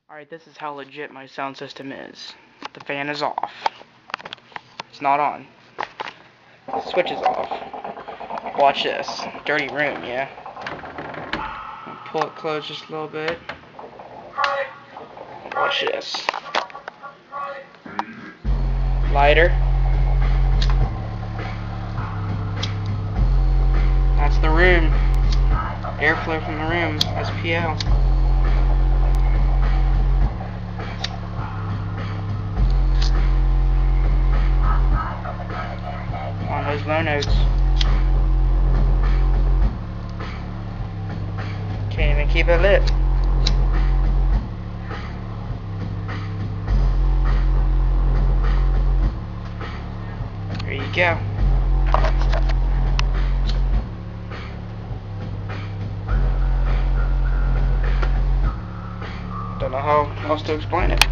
Alright, this is how legit my sound system is. The fan is off. It's not on. The switch is off. Watch this. Dirty room, yeah? Pull it close just a little bit. Watch this. Lighter. That's the room. Airflow from the room. SPL. On those low notes. Can't even keep it lit. There you go. Don't know how else to explain it.